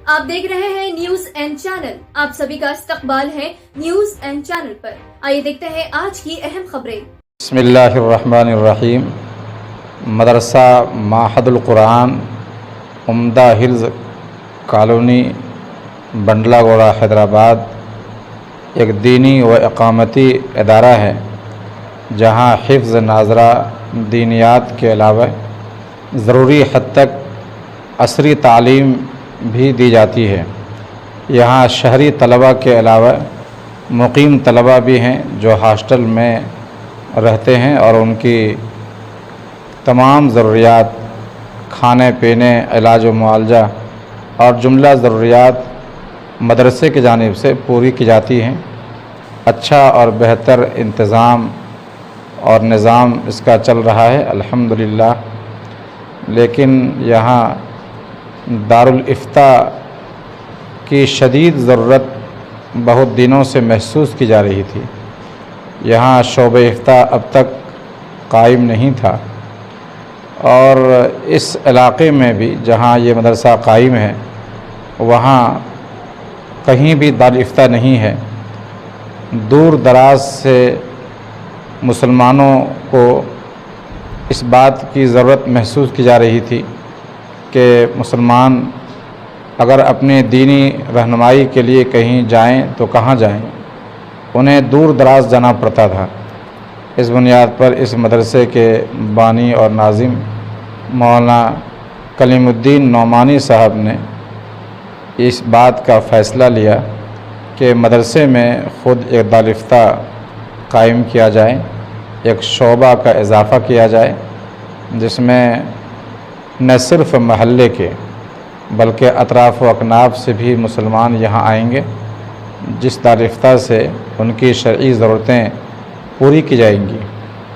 आप देख रहे हैं न्यूज एंड चैनल। आप सभी का इस्तकबाल है न्यूज एंड चैनल पर। आइए देखते हैं आज की अहम खबरें। बिस्मिल्लाहिर्रहमानिर्रहीम। मदरसा माहदुल कुरान उम्दा हिल्स कॉलोनी बंडला गोड़ा हैदराबाद एक दीनी व इक़ामती इदारा है जहाँ हिफ्ज़ नाज़रा दीनियात के अलावा ज़रूरी हद तक असरी तालीम भी दी जाती है। यहाँ शहरी तलबा के अलावा मुक़ीम तलबा भी हैं जो हॉस्टल में रहते हैं और उनकी तमाम ज़रूरियात खाने पीने इलाज व मुआलजा और जुमला ज़रूरियात मदरसे की जानिब से पूरी की जाती हैं। अच्छा और बेहतर इंतज़ाम और निज़ाम इसका चल रहा है अल्हम्दुलिल्लाह। लेकिन यहाँ दारुल इफ्ता की शदीद ज़रूरत बहुत दिनों से महसूस की जा रही थी। यहाँ शोबे इफ्ता अब तक कायम नहीं था और इस इलाक़े में भी जहाँ ये मदरसा कायम है वहाँ कहीं भी दारुल इफ्ता नहीं है। दूर दराज से मुसलमानों को इस बात की ज़रूरत महसूस की जा रही थी कि मुसलमान अगर अपने दीनी रहनुमाई के लिए कहीं जाएं तो कहाँ जाएं, उन्हें दूर दराज जाना पड़ता था। इस बुनियाद पर इस मदरसे के बानी और नाजिम मौलाना कलीमुद्दीन नौमानी साहब ने इस बात का फ़ैसला लिया कि मदरसे में ख़ुद एक दारुल इफ्ता कायम किया जाए, एक शोबा का इजाफ़ा किया जाए जिसमें न सिर्फ़ महल्ले के बल्कि अतराफ़ व अकनाफ़ से भी मुसलमान यहाँ आएंगे, जिस दारुल इफ्ता से उनकी शरई ज़रूरतें पूरी की जाएंगी,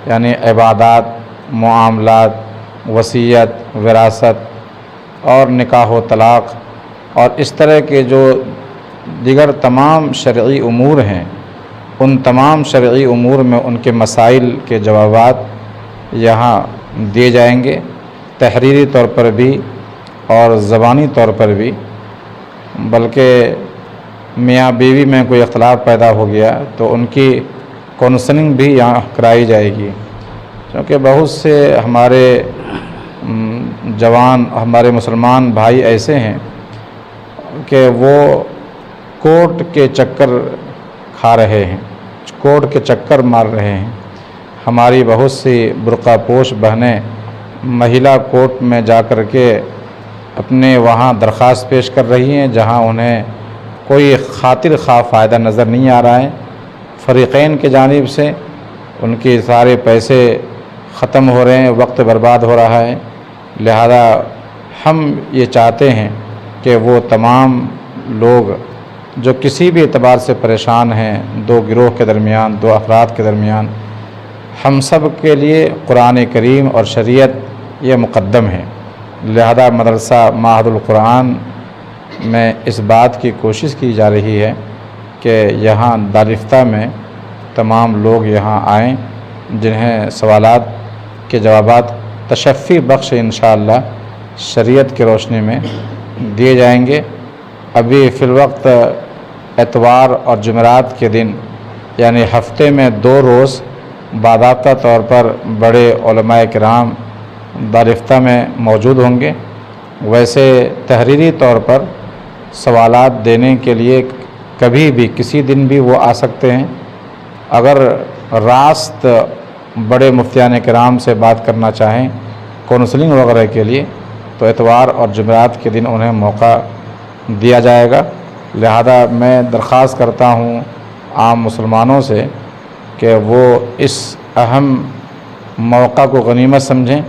यानी इबादात, मुआमलात, वसीयत, विरासत और निकाह व तलाक़ और इस तरह के जो दीगर तमाम शरई उमूर हैं, उन तमाम शरई उमूर में उनके मसाइल के जवाबात यहाँ दिए जाएंगे, तहरीरी तौर पर भी और ज़बानी तौर पर भी। बल्कि मियाँ बीवी में कोई इख्तलाफ पैदा हो गया तो उनकी काउंसलिंग भी यहाँ कराई जाएगी, क्योंकि बहुत से हमारे जवान हमारे मुसलमान भाई ऐसे हैं कि वो कोर्ट के चक्कर खा रहे हैं, कोर्ट के चक्कर मार रहे हैं। हमारी बहुत सी बुर्का पोश बहनें महिला कोर्ट में जा कर के अपने वहाँ दरख्वास्त पेश कर रही हैं जहाँ उन्हें कोई खातिर खा फ़ायदा नज़र नहीं आ रहा है। फ़रीक़ैन के जानिब से उनके सारे पैसे ख़त्म हो रहे हैं, वक्त बर्बाद हो रहा है। लिहाजा हम ये चाहते हैं कि वो तमाम लोग जो किसी भी एतबार से परेशान हैं, दो गिरोह के दरमियान, दो अफराद के दरमियान, हम सब के लिए कुरान करीम और शरीयत ये मुक़द्दम है। लिहाजा मदरसा माहदुल कुरान में इस बात की कोशिश की जा रही है कि यहाँ दारुल इफ्ता में तमाम लोग यहाँ आएँ जिन्हें सवालात के जवाबात तशफ़ी बख्श इंशाअल्लाह शरीयत की रोशनी में दिए जाएंगे। अभी फ़िलवक्त एतवार और जुमेरात के दिन यानी हफ़्ते में 2 रोज़ बाज़ाब्ता तौर पर बड़े उलमाए किराम दारुल इफ्ता में मौजूद होंगे। वैसे तहरीरी तौर पर सवालात देने के लिए कभी भी किसी दिन भी वो आ सकते हैं। अगर रास्त बड़े मुफ्तियान किराम से बात करना चाहें काउंसलिंग वगैरह के लिए तो एतवार और जुमेरात के दिन उन्हें मौका दिया जाएगा। लिहाजा मैं दरख्वास्त करता हूँ आम मुसलमानों से कि वो इस अहम मौका को गनीमत समझें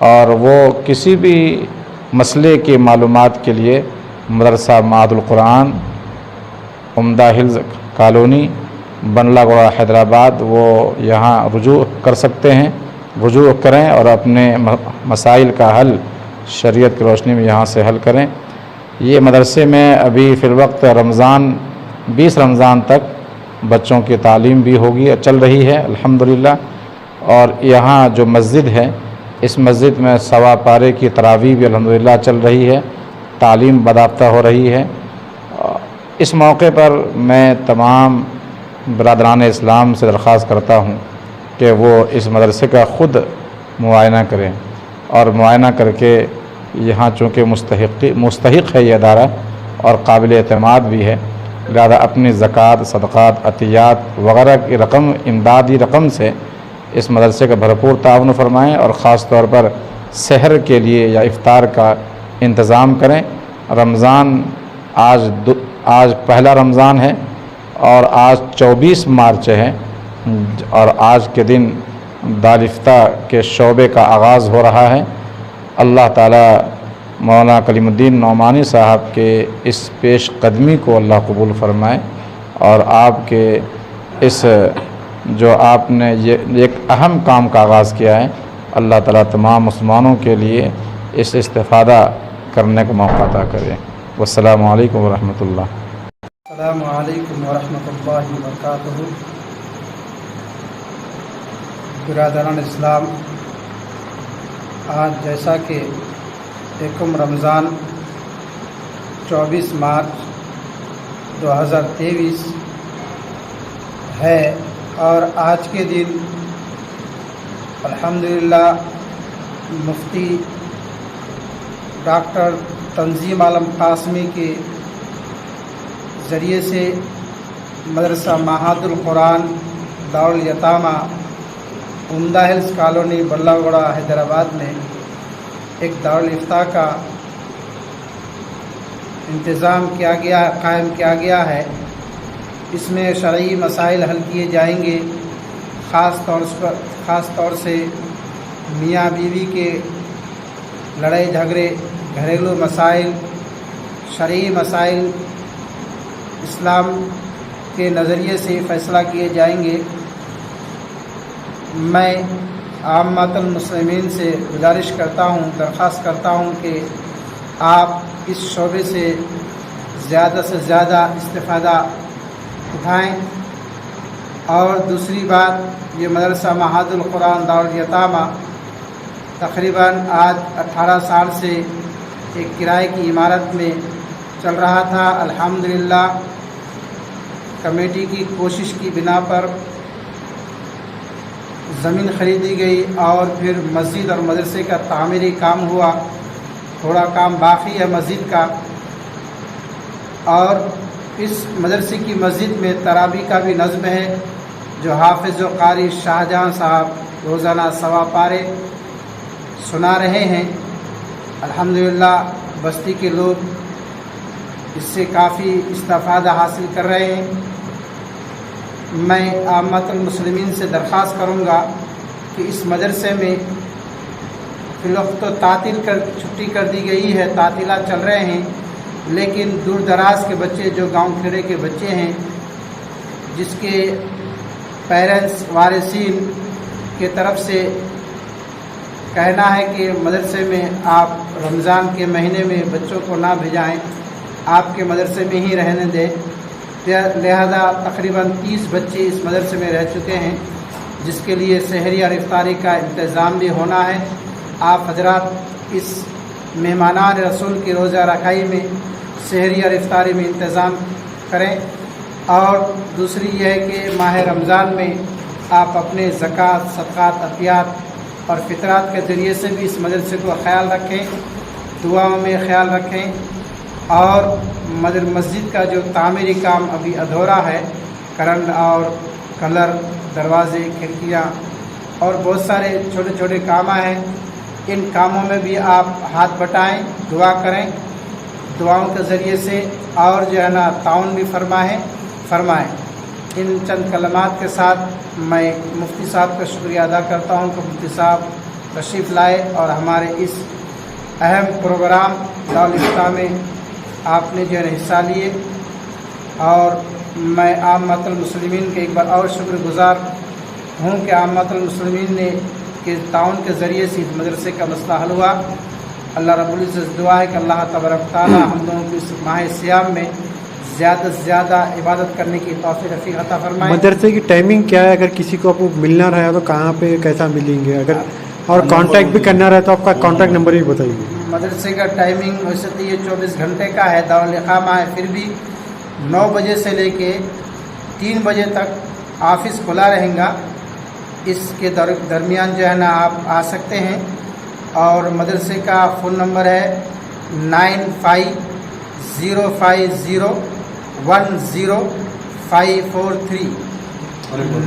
और वो किसी भी मसले की मालूमात के लिए मदरसा माहदुल कुरान उम्दा हिल्स कॉलोनी बंडला गोड़ा हैदराबाद वो यहाँ रुजू कर सकते हैं, रुजू करें और अपने मसाइल का हल शरीयत की रोशनी में यहाँ से हल करें। ये मदरसे में अभी फ़िलवक्त रमज़ान 20 रमज़ान तक बच्चों की तालीम भी होगी, चल रही है अल्हम्दुलिल्लाह। और यहाँ जो मस्जिद है इस मस्जिद में 1.25 पारे की तरावी भी अल्हम्दुलिल्लाह चल रही है। تعلیم باضابطہ ہو رہی ہے۔ اس موقع پر میں تمام برادران اسلام سے درخواست کرتا ہوں کہ وہ اس مدرسے کا خود معائنہ کریں، اور معائنہ کر کے یہاں چونکہ مستحق ہے یہ ادارہ اور قابل اعتماد بھی ہے، لہذا اپنی زکوٰۃ، صدقات، عطیات وغیرہ کی رقم، امدادی رقم سے اس مدرسے کا بھرپور تعاون فرمائیں، اور خاص طور پر سحر کے لیے یا افطار کا انتظام کریں۔ رمضان آج پہلا رمضان ہے اور آج 24 مارچ ہے، اور آج کے دن دارالفتہ کے شعبے کا آغاز ہو رہا ہے۔ اللہ تعالیٰ مولانا کلیم الدین نعمانی صاحب کے اس پیش قدمی کو اللہ قبول فرمائے، اور آپ کے اس جو آپ نے یہ ایک اہم کام کا آغاز کیا ہے، اللہ تعالیٰ تمام مسلمانوں کے لیے اس استفادہ کرنے کا موقع عطا کرے۔ والسلام علیکم ورحمۃ اللہ۔ السلام علیکم ورحمۃ اللہ وبرکاتہ۔ برادران اسلام، آج جیسا کہ یکم رمضان 24 مارچ 2023 ہے، اور آج کے دن الحمدللہ مفتی ڈاکٹر تنظیم عالم قاسمی کے ذریعے سے مدرسہ معہد القرآن دارالیتامہ عمدہ ہلز کالونی بلہ حیدرآباد میں ایک دارالفتہ کا انتظام قائم کیا گیا ہے۔ اس میں شرعی مسائل حل کیے جائیں گے، خاص طور سے میاں بیوی کے لڑائی جھگڑے، گھریلو مسائل، شرعی مسائل اسلام کے نظریے سے فیصلہ کیے جائیں گے۔ میں عامۃ المسلمین سے گزارش کرتا ہوں، درخواست کرتا ہوں کہ آپ اس شعبے سے زیادہ سے زیادہ استفادہ اٹھائیں۔ اور دوسری بات، یہ مدرسہ معہد القرآن دارالیتامہ تقریباً آج 18 سال سے ایک کرائے کی عمارت میں چل رہا تھا۔ الحمدللہ کمیٹی کی کوشش کی بنا پر زمین خریدی گئی، اور پھر مسجد اور مدرسے کا تعمیری کام ہوا، تھوڑا کام باقی ہے مسجد کا، اور اس مدرسے کی مسجد میں تراویح کا بھی نظم ہے، جو حافظ و قاری شاہجہاں صاحب روزانہ 1.25 پارے سنا رہے ہیں۔ الحمدللہ بستی کے لوگ اس سے کافی استفادہ حاصل کر رہے ہیں۔ میں عامۃ المسلمین سے درخواست کروں گا کہ اس مدرسے میں فی الوقت تو چھٹی کر دی گئی ہے، تعطیلات چل رہے ہیں، لیکن دور دراز کے بچے جو گاؤں کھیڑے کے بچے ہیں، جس کے پیرنٹس وارثین کے طرف سے کہنا ہے کہ مدرسے میں آپ رمضان کے مہینے میں بچوں کو نہ بھیجائیں، آپ کے مدرسے میں ہی رہنے دیں، لہذا تقریباً 30 بچے اس مدرسے میں رہ چکے ہیں، جس کے لیے سحری اور افطاری کا انتظام بھی ہونا ہے۔ آپ حضرات اس مہمانان رسول کی روزہ رکھائی میں سحری اور افطاری میں انتظام کریں۔ اور دوسری یہ ہے کہ ماہ رمضان میں آپ اپنے زکوٰۃ، صدقات، عطیات اور فطرات کے ذریعے سے بھی اس مدرسے کو خیال رکھیں، دعاؤں میں خیال رکھیں۔ اور مسجد کا جو تعمیری کام ابھی ادھورا ہے، کرنٹ اور کلر، دروازے، کھڑکیاں اور بہت سارے چھوٹے چھوٹے کام ہیں، ان کاموں میں بھی آپ ہاتھ بٹائیں، دعا کریں، دعاؤں کے ذریعے سے، اور جو ہے نا تعاون بھی فرمائیں۔ ان چند کلمات کے ساتھ میں مفتی صاحب کا شکریہ ادا کرتا ہوں کہ مفتی صاحب تشریف لائے اور ہمارے اس اہم پروگرام دارالفتہ میں آپ نے جو ہے حصہ لیے، اور میں عامۃ المسلمین کے ایک بار اور شکر گزار ہوں کہ عامۃ المسلمین نے کے تعاون کے ذریعے سے اس مدرسے کا مسئلہ حل ہوا۔ اللہ رب العزت دعا ہے کہ اللہ تبارک تعالیٰ ہم لوگوں کو اس ماہ سیام میں زیادہ سے زیادہ عبادت کرنے کی توفیق عطا فرمائے۔ مدرسے کی ٹائمنگ کیا ہے؟ اگر کسی کو آپ کو ملنا رہا تو کہاں پہ کیسا ملیں گے؟ اگر اور کانٹیکٹ بھی کرنا رہا تو آپ کا کانٹیکٹ نمبر بھی بتائیے۔ मदरसे का टाइमिंग वैसे तो ये 24 घंटे का है, दारुल इकामा है, फिर भी 9 बजे से लेके 3 बजे तक ऑफिस खुला रहेगा। इसके दरमियान जो है ना आप आ सकते हैं। और मदरसे का फ़ोन नंबर है 9505010543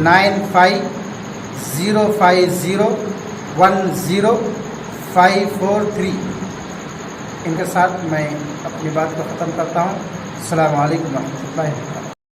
9505010543। इनके साथ मैं अपनी बात को ख़त्म करता हूँ। अस्सलामु अलैकुम व रहमतुल्लाहि व बरकातहू।